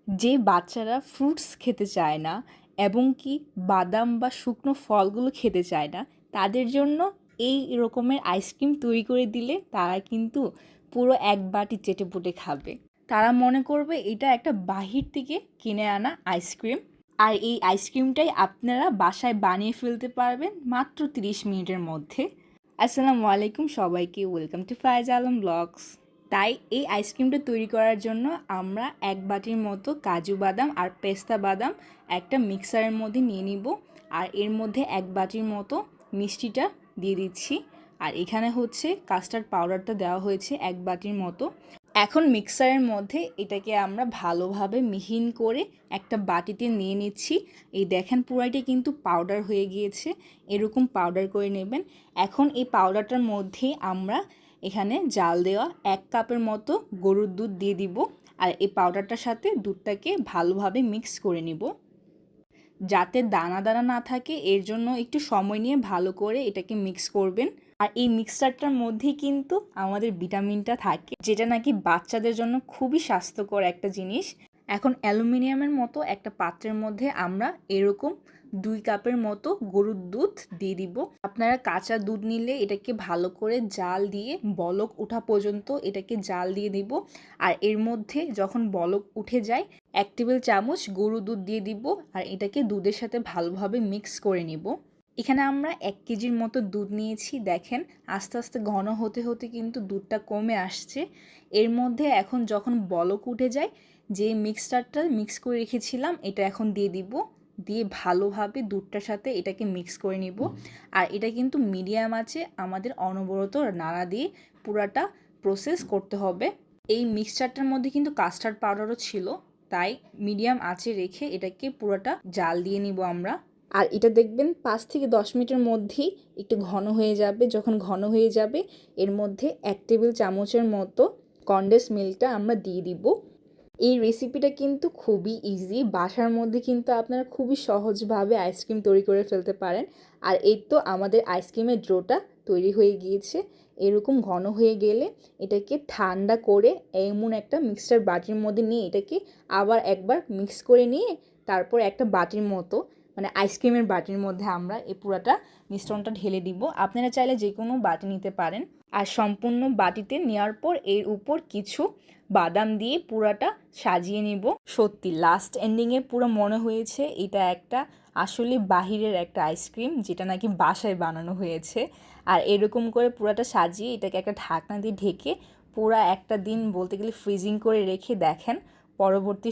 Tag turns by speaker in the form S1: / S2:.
S1: যে বাচ্চারা ফ্রুটস খেতে চায় না এবং কি বাদাম বা শুকনো ফলগুলো খেতে চায় না, তাদের জন্য এই রকমের আইসক্রিম তৈরি করে দিলে তারা কিন্তু পুরো এক বাটি চেটেপুটে খাবে। তারা মনে করবে এটা একটা বাহির থেকে কিনে আনা আইসক্রিম। আর এই আইসক্রিমটাই আপনারা বাসায় বানিয়ে ফেলতে পারবেন মাত্র 30 মিনিটের মধ্যে। আসসালামু আলাইকুম সবাইকে, welcome to Faiz Alam blogs. তাই এই আইসক্রিমটা তৈরি করার জন্য আমরা এক বাটির মতো কাজু বাদাম আর পেস্তা বাদাম একটা মিক্সারের মধ্যে নিয়ে নিব। আর এর মধ্যে এক বাটির মতো মিষ্টিটা দিয়ে দিচ্ছি। আর এখানে হচ্ছে কাস্টার্ড পাউডারটা দেওয়া হয়েছে এক বাটির মতো। এখন মিক্সারের মধ্যে এটাকে আমরা ভালোভাবে মিহিন করে একটা বাটিতে নিয়ে নিচ্ছি। এই দেখেন পুরাইটা কিন্তু পাউডার হয়ে গিয়েছে, এরকম পাউডার করে নেবেন। এখন এই পাউডারটার মধ্যে আমরা এখানে জাল দেওয়া 1 কাপের মতো গরুর দুধ দিয়ে দিব। আর এই পাউডারটার সাথে দুধটাকে ভালোভাবে মিক্স করে নিব যাতে দানা দানা না থাকে। এর জন্য একটু সময় নিয়ে ভালো করে এটাকে মিক্স করবেন। আর এই মিক্সচারটার মধ্যেই কিন্তু আমাদের ভিটামিনটা থাকে, যেটা নাকি বাচ্চাদের জন্য খুবই স্বাস্থ্যকর একটা জিনিস। এখন অ্যালুমিনিয়ামের মতো একটা পাত্রের মধ্যে আমরা এরকম 2 কাপের মতো গরুর দুধ দিয়ে দিব। আপনারা কাঁচা দুধ নিলে এটাকে ভালো করে জাল দিয়ে বলক ওঠা পর্যন্ত এটাকে জাল দিয়ে দিব। আর এর মধ্যে যখন বলক উঠে যায় 1 টেবিল চামচ গরুর দুধ দিয়ে দিব। আর এটাকে দুধের সাথে ভালোভাবে মিক্স করে নিব। এখানে আমরা 1 কেজির মতো দুধ নিয়েছি। দেখেন আস্তে আস্তে ঘন হতে হতে কিন্তু দুধটা কমে আসছে। এর মধ্যে এখন যখন বলক উঠে যায়, যে মিক্সচারটা মিক্স করে রেখেছিলাম এটা এখন দিয়ে দিব। দিয়ে ভালোভাবে দুধটার সাথে এটাকে মিক্স করে নিব। আর এটা কিন্তু মিডিয়াম আঁচে আমাদের অনবরত নাড়া দিয়ে পুরাটা প্রসেস করতে হবে। এই মিক্সচারটার মধ্যে কিন্তু কাস্টার্ড পাউডারও ছিল, তাই মিডিয়াম আঁচে রেখে এটাকে পুরোটা জাল দিয়ে নিব আমরা। আর এটা দেখবেন 5 থেকে 10 মিনিটের মধ্যেই একটু ঘন হয়ে যাবে। যখন ঘন হয়ে যাবে এর মধ্যে 1 টেবিল চামচের মতো কনডেন্স মিল্কটা আমরা দিয়ে দিব। এই রেসিপিটা কিন্তু খুবই ইজি, বাসার মধ্যে কিন্তু আপনারা খুবই সহজভাবে আইসক্রিম তৈরি করে ফেলতে পারেন। আর এই তো আমাদের আইসক্রিমের ডোটা তৈরি হয়ে গিয়েছে। এরকম ঘন হয়ে গেলে এটাকে ঠান্ডা করে এমন একটা মিক্সচার বাটির মধ্যে নিয়ে এটাকে আবার একবার মিক্স করে নিয়ে তারপর একটা বাটির মতো মানে আইসক্রিমের বাটির মধ্যে আমরা এই পুরাটা মিশ্রণটা ঢেলে দিব। আপনারা চাইলে যে কোনো বাটি নিতে পারেন। আর সম্পূর্ণ বাটিতে নেওয়ার পর এর উপর কিছু বাদাম দিয়ে পুরাটা সাজিয়ে নিব। সত্যি লাস্ট এন্ডিংয়ে পুরো মনে হয়েছে এটা একটা আসলে বাহিরের একটা আইসক্রিম, যেটা নাকি বাসায় বানানো হয়েছে। আর এরকম করে পুরাটা সাজিয়ে এটাকে একটা ঢাকনা দিয়ে ঢেকে পুরা একটা দিন বলতে গেলে ফ্রিজিং করে রেখে দেখেন পরবর্তী